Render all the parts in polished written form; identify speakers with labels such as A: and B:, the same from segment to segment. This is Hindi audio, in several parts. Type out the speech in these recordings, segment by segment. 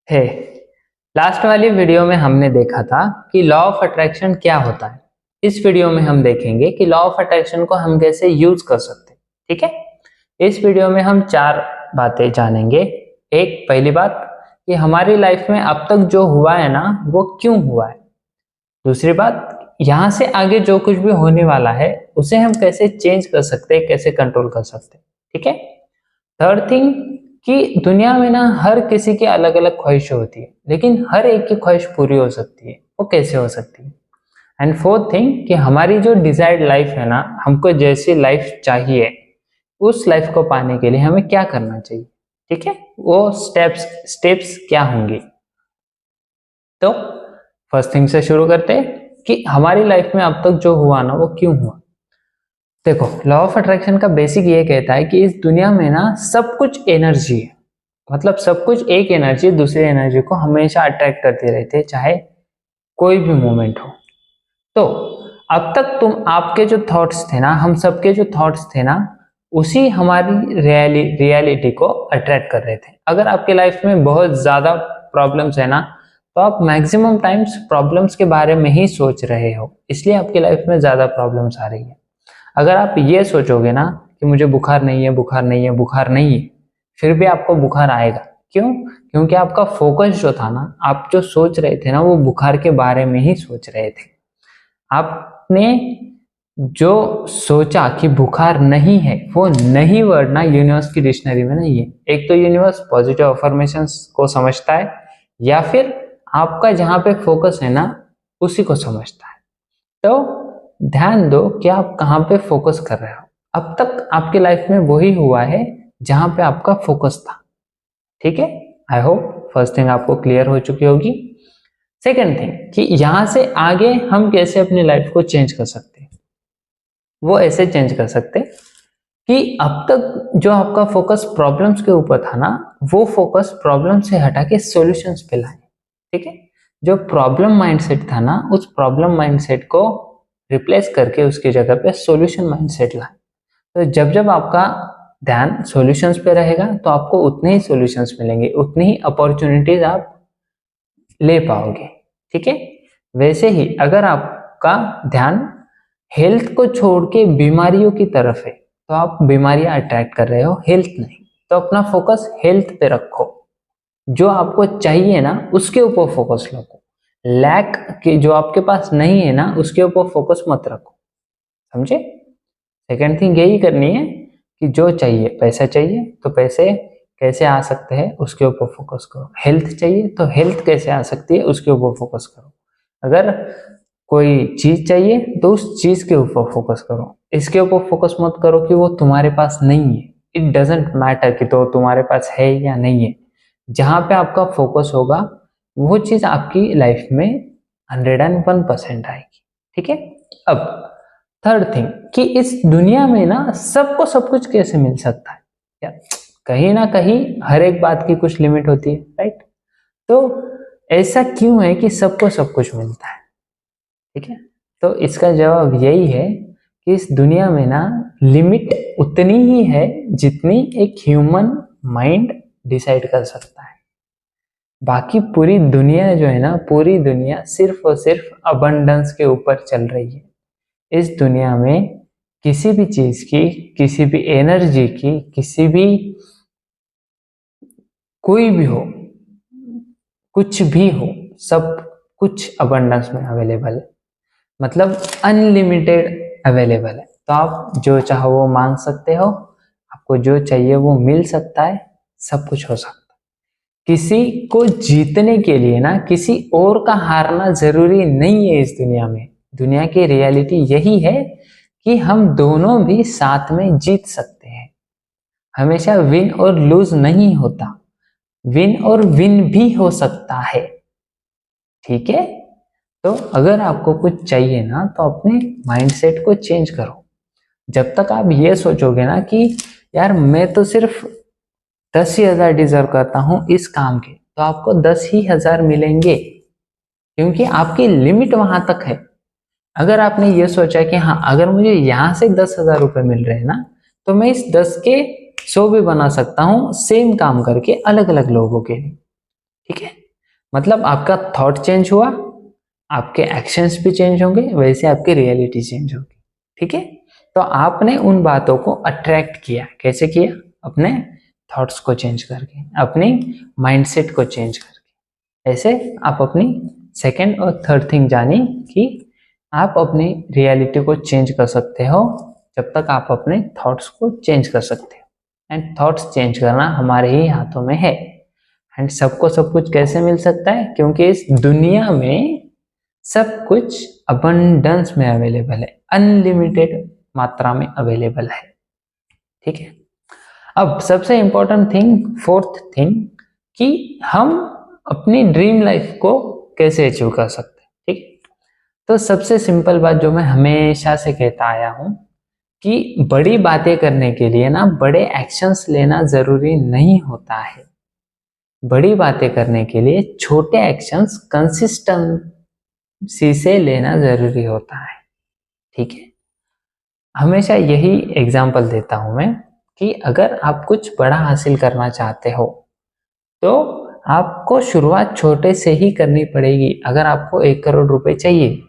A: है। लास्ट वाली वीडियो में हमने देखा था कि लॉ ऑफ अट्रैक्शन क्या होता है। इस वीडियो में हम देखेंगे कि लॉ ऑफ अट्रैक्शन को हम कैसे यूज कर सकते हैं। ठीक है, इस वीडियो में हम 4 बातें जानेंगे। एक, पहली बात कि हमारी लाइफ में अब तक जो हुआ है ना वो क्यों हुआ है। दूसरी बात, यहाँ से आगे जो कुछ भी होने वाला है उसे हम कैसे चेंज कर सकते हैं, कैसे कंट्रोल कर सकते हैं। ठीक है। थर्ड थिंग कि दुनिया में ना हर किसी की अलग अलग ख्वाहिशें होती है, लेकिन हर एक की ख्वाहिश पूरी हो सकती है, वो कैसे हो सकती है। एंड फोर्थ थिंग कि हमारी जो डिजायर्ड लाइफ है ना, हमको जैसी लाइफ चाहिए उस लाइफ को पाने के लिए हमें क्या करना चाहिए। ठीक है, वो स्टेप्स क्या होंगे। तो फर्स्ट थिंग से शुरू करते हैं कि हमारी लाइफ में अब तक जो हुआ ना वो क्यों हुआ। देखो, लॉ ऑफ अट्रैक्शन का बेसिक ये कहता है कि इस दुनिया में ना सब कुछ एनर्जी है। मतलब सब कुछ एक एनर्जी दूसरी एनर्जी को हमेशा अट्रैक्ट करती रहती है, चाहे कोई भी मोमेंट हो। तो अब तक आपके जो थॉट्स थे ना, हम सबके जो थॉट्स थे ना, उसी हमारी रियलिटी को अट्रैक्ट कर रहे थे। अगर आपके लाइफ में बहुत ज्यादा प्रॉब्लम्स है ना, तो आप मैक्सिमम टाइम्स प्रॉब्लम्स के बारे में ही सोच रहे हो, इसलिए आपकी लाइफ में ज्यादा प्रॉब्लम्स आ रही है। अगर आप ये सोचोगे ना कि मुझे बुखार नहीं है, बुखार नहीं है, बुखार नहीं है, फिर भी आपको बुखार आएगा। क्यों? क्योंकि आपका फोकस जो था ना, आप जो सोच रहे थे ना, वो बुखार के बारे में ही सोच रहे थे। आपने जो सोचा कि बुखार नहीं है, वो नहीं वर्ड ना यूनिवर्स की डिक्शनरी में नहीं है। एक तो यूनिवर्स पॉजिटिव अफर्मेशंस को समझता है, या फिर आपका जहां पे फोकस है ना उसी को समझता है। तो ध्यान दो कि आप कहाँ पे फोकस कर रहे हो। अब तक आपकी लाइफ में वही हुआ है जहां पे आपका फोकस था। ठीक है, आई होप फर्स्ट थिंग आपको क्लियर हो चुकी होगी। सेकेंड थिंग कि यहां से आगे हम कैसे अपनी लाइफ को चेंज कर सकते हैं। वो ऐसे चेंज कर सकते हैं कि अब तक जो आपका फोकस प्रॉब्लम्स के ऊपर था ना, वो फोकस प्रॉब्लम से हटा के सॉल्यूशंस पे लाए। ठीक है, जो प्रॉब्लम माइंडसेट था ना, उस प्रॉब्लम माइंडसेट को रिप्लेस करके उसकी जगह पे सॉल्यूशन माइंडसेट लाए। तो जब जब आपका ध्यान सॉल्यूशंस पे रहेगा तो आपको उतने ही सॉल्यूशंस मिलेंगे, उतनी ही अपॉर्चुनिटीज आप ले पाओगे। ठीक है, वैसे ही अगर आपका ध्यान हेल्थ को छोड़ के बीमारियों की तरफ है, तो आप बीमारियां अट्रैक्ट कर रहे हो, हेल्थ नहीं। तो अपना फोकस हेल्थ पे रखो। जो आपको चाहिए ना उसके ऊपर फोकस रखो। लैक के जो आपके पास नहीं है ना उसके ऊपर फोकस मत रखो। समझे? सेकेंड थिंग यही करनी है कि जो चाहिए, पैसा चाहिए तो पैसे कैसे आ सकते हैं उसके ऊपर फोकस करो। हेल्थ चाहिए तो हेल्थ कैसे आ सकती है उसके ऊपर फोकस करो। अगर कोई चीज चाहिए तो उस चीज के ऊपर फोकस करो। इसके ऊपर फोकस मत करो कि वो तुम्हारे पास नहीं है। इट डजेंट मैटर कि तो तुम्हारे पास है या नहीं है। जहां पे आपका फोकस होगा वो चीज आपकी लाइफ में 101% आएगी। ठीक है। अब थर्ड थिंग कि इस दुनिया में ना सबको सब कुछ कैसे मिल सकता है। या कहीं ना कहीं हर एक बात की कुछ लिमिट होती है, राइट? तो ऐसा क्यों है कि सबको सब कुछ मिलता है? ठीक है, तो इसका जवाब यही है कि इस दुनिया में ना लिमिट उतनी ही है जितनी एक ह्यूमन माइंड डिसाइड कर सकता है। बाकी पूरी दुनिया जो है ना, पूरी दुनिया सिर्फ और सिर्फ अबंडेंस के ऊपर चल रही है। इस दुनिया में किसी भी चीज की, किसी भी एनर्जी की, किसी भी, कोई भी हो, कुछ भी हो, सब कुछ अबंडेंस में अवेलेबल है। मतलब अनलिमिटेड अवेलेबल है। तो आप जो चाहो वो मांग सकते हो, आपको जो चाहिए वो मिल सकता है, सब कुछ हो सकता है। किसी को जीतने के लिए ना किसी और का हारना जरूरी नहीं है। इस दुनिया में, दुनिया की रियलिटी यही है कि हम दोनों भी साथ में जीत सकते हैं। हमेशा विन और लूज नहीं होता, विन और विन भी हो सकता है। ठीक है, तो अगर आपको कुछ चाहिए ना तो अपने माइंडसेट को चेंज करो। जब तक आप ये सोचोगे ना कि यार मैं तो सिर्फ 10,000 डिजर्व करता हूं इस काम के, तो आपको 10,000 मिलेंगे, क्योंकि आपकी लिमिट वहां तक है। अगर आपने ये सोचा कि हाँ, अगर मुझे यहाँ से 10,000 रुपये मिल रहे हैं ना, तो मैं इस 10 के 100 भी बना सकता हूँ सेम काम करके अलग अलग लोगों के लिए। ठीक है, मतलब आपका थॉट चेंज हुआ, आपके एक्शंस भी चेंज होंगे, वैसे आपकी रियलिटी चेंज होगी। ठीक है, तो आपने उन बातों को अट्रैक्ट किया, कैसे किया? अपने थॉट्स को चेंज करके, अपनी माइंडसेट को चेंज करके। ऐसे आप अपनी सेकंड और थर्ड थिंग जानी कि आप अपनी रियलिटी को चेंज कर सकते हो जब तक आप अपने थॉट्स को चेंज कर सकते हो। एंड थॉट्स चेंज करना हमारे ही हाथों में है। एंड सबको सब कुछ कैसे मिल सकता है? क्योंकि इस दुनिया में सब कुछ अबंडेंस में अवेलेबल है, अनलिमिटेड मात्रा में अवेलेबल है। ठीक है, अब सबसे इंपॉर्टेंट थिंग, फोर्थ थिंग, कि हम अपनी ड्रीम लाइफ को कैसे अचीव कर सकते हैं। ठीक है, तो सबसे सिंपल बात जो मैं हमेशा से कहता आया हूं कि बड़ी बातें करने के लिए ना बड़े एक्शंस लेना जरूरी नहीं होता है। बड़ी बातें करने के लिए छोटे एक्शंस कंसिस्टेंसी से लेना जरूरी होता है। ठीक है, हमेशा यही एग्जाम्पल देता हूं मैं कि अगर आप कुछ बड़ा हासिल करना चाहते हो तो आपको शुरुआत छोटे से ही करनी पड़ेगी। अगर आपको 1 करोड़ रुपए चाहिए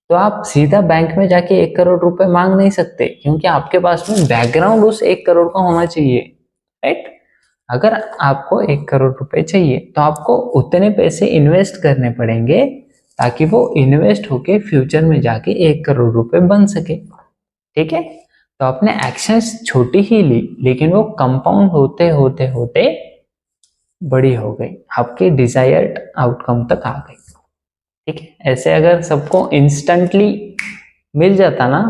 A: तो आप सीधा बैंक में जाके 1 करोड़ रुपए मांग नहीं सकते, क्योंकि आपके पास में बैकग्राउंड उस 1 करोड़ का होना चाहिए। राइट, अगर आपको 1 करोड़ रुपए चाहिए तो आपको उतने पैसे इन्वेस्ट करने पड़ेंगे ताकि वो इन्वेस्ट होके फ्यूचर में जाके 1 करोड़ रुपए बन सके। ठीक है, तो आपने एक्शंस छोटी ही ली लेकिन वो कंपाउंड होते होते होते बड़ी हो गई, आपके डिजायर्ड आउटकम तक आ गई। ठीक है, ऐसे अगर सबको इंस्टेंटली मिल जाता ना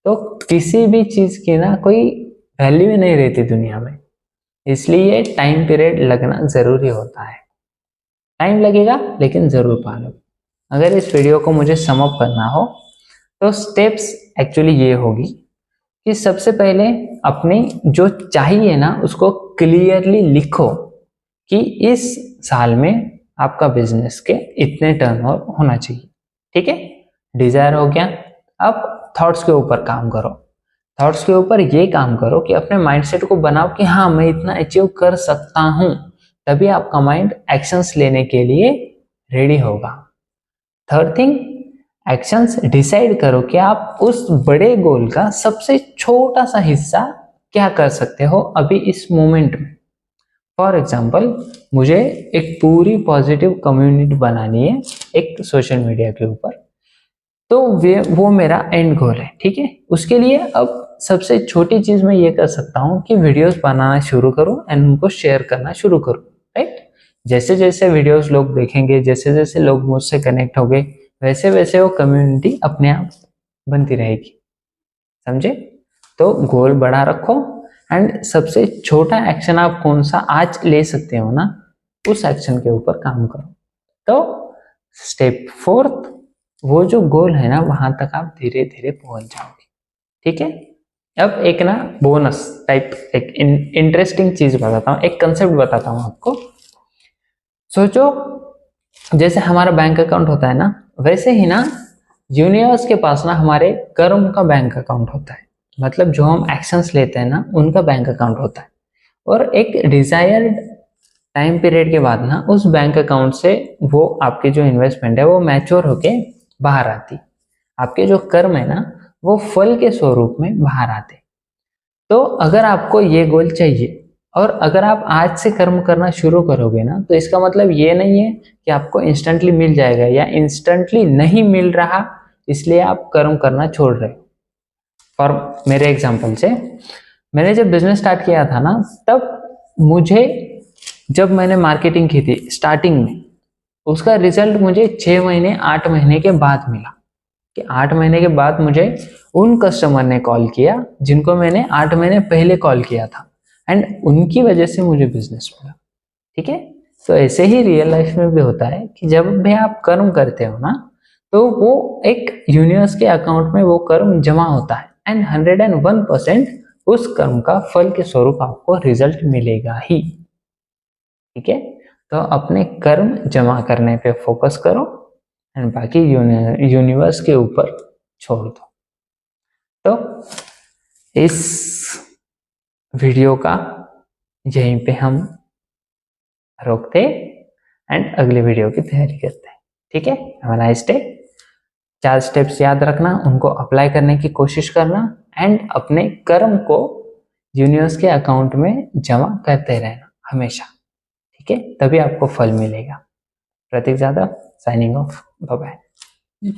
A: तो किसी भी चीज की ना कोई वैल्यू ही नहीं रहती दुनिया में। इसलिए टाइम पीरियड लगना जरूरी होता है। टाइम लगेगा लेकिन जरूर पा लो। अगर इस वीडियो को मुझे सम अप करना हो तो स्टेप्स एक्चुअली ये होगी कि सबसे पहले अपनी जो चाहिए ना उसको क्लियरली लिखो कि इस साल में आपका बिजनेस के इतने टर्नओवर होना चाहिए। ठीक है, डिजायर हो गया। अब थॉट्स के ऊपर काम करो। थॉट्स के ऊपर ये काम करो कि अपने माइंडसेट को बनाओ कि हाँ मैं इतना अचीव कर सकता हूं, तभी आपका माइंड एक्शंस लेने के लिए रेडी होगा। थर्ड थिंग, एक्शंस डिसाइड करो कि आप उस बड़े गोल का सबसे छोटा सा हिस्सा क्या कर सकते हो अभी इस मोमेंट में। फॉर एग्जाम्पल, मुझे एक पूरी पॉजिटिव कम्युनिटी बनानी है एक सोशल मीडिया के ऊपर, तो वो मेरा एंड गोल है। ठीक है, उसके लिए अब सबसे छोटी चीज मैं ये कर सकता हूँ कि वीडियोस बनाना शुरू करूँ एंड उनको शेयर करना शुरू करूँ। राइट, जैसे जैसे वीडियोस लोग देखेंगे, जैसे जैसे लोग मुझसे कनेक्ट होंगे, वैसे वैसे वो कम्युनिटी अपने आप बनती रहेगी। समझे? तो गोल बड़ा रखो एंड सबसे छोटा एक्शन आप कौन सा आज ले सकते हो ना, उस एक्शन के ऊपर काम करो। तो स्टेप फोर्थ, वो जो गोल है ना वहां तक आप धीरे धीरे पहुंच जाओगे। ठीक है, अब एक ना बोनस टाइप एक इंटरेस्टिंग चीज बताता हूँ, एक कंसेप्ट बताता हूँ आपको। सोचो, जैसे हमारा बैंक अकाउंट होता है ना, वैसे ही ना यूनिवर्स के पास ना हमारे कर्म का बैंक अकाउंट होता है। मतलब जो हम एक्शंस लेते हैं ना उनका बैंक अकाउंट होता है। और एक डिजायर्ड टाइम पीरियड के बाद ना उस बैंक अकाउंट से वो आपके जो इन्वेस्टमेंट है वो मैच्योर होके बाहर आती। आपके जो कर्म है ना वो फल के स्वरूप में बाहर आते। तो अगर आपको ये गोल चाहिए और अगर आप आज से कर्म करना शुरू करोगे ना, तो इसका मतलब ये नहीं है कि आपको इंस्टेंटली मिल जाएगा या इंस्टेंटली नहीं मिल रहा इसलिए आप कर्म करना छोड़ रहे हो। फॉर मेरे एग्जांपल से, मैंने जब बिजनेस स्टार्ट किया था ना, तब मुझे, जब मैंने मार्केटिंग की थी स्टार्टिंग में, उसका रिजल्ट मुझे 6 महीने 8 महीने के बाद मिला। कि 8 महीने के बाद मुझे उन कस्टमर ने कॉल किया जिनको मैंने 8 महीने पहले कॉल किया था एंड उनकी वजह से मुझे बिजनेस मिला। ठीक है, तो ऐसे ही रियल लाइफ में भी होता है कि जब भी आप कर्म करते हो ना तो वो एक यूनिवर्स के अकाउंट में वो कर्म जमा होता है एंड 101% उस कर्म का फल के स्वरूप आपको रिजल्ट मिलेगा ही। ठीक है, तो अपने कर्म जमा करने पे फोकस करो एंड बाकी यूनिवर्स के ऊपर छोड़ दो। तो इस वीडियो का यहीं पे हम रोकते एंड अगली वीडियो की तैयारी करते हैं। ठीक है, have a nice day. 4 steps याद रखना, उनको अप्लाई करने की कोशिश करना एंड अपने कर्म को यूनिवर्स के अकाउंट में जमा करते रहना हमेशा। ठीक है, तभी आपको फल मिलेगा। Pratik Jadhav signing off, bye bye.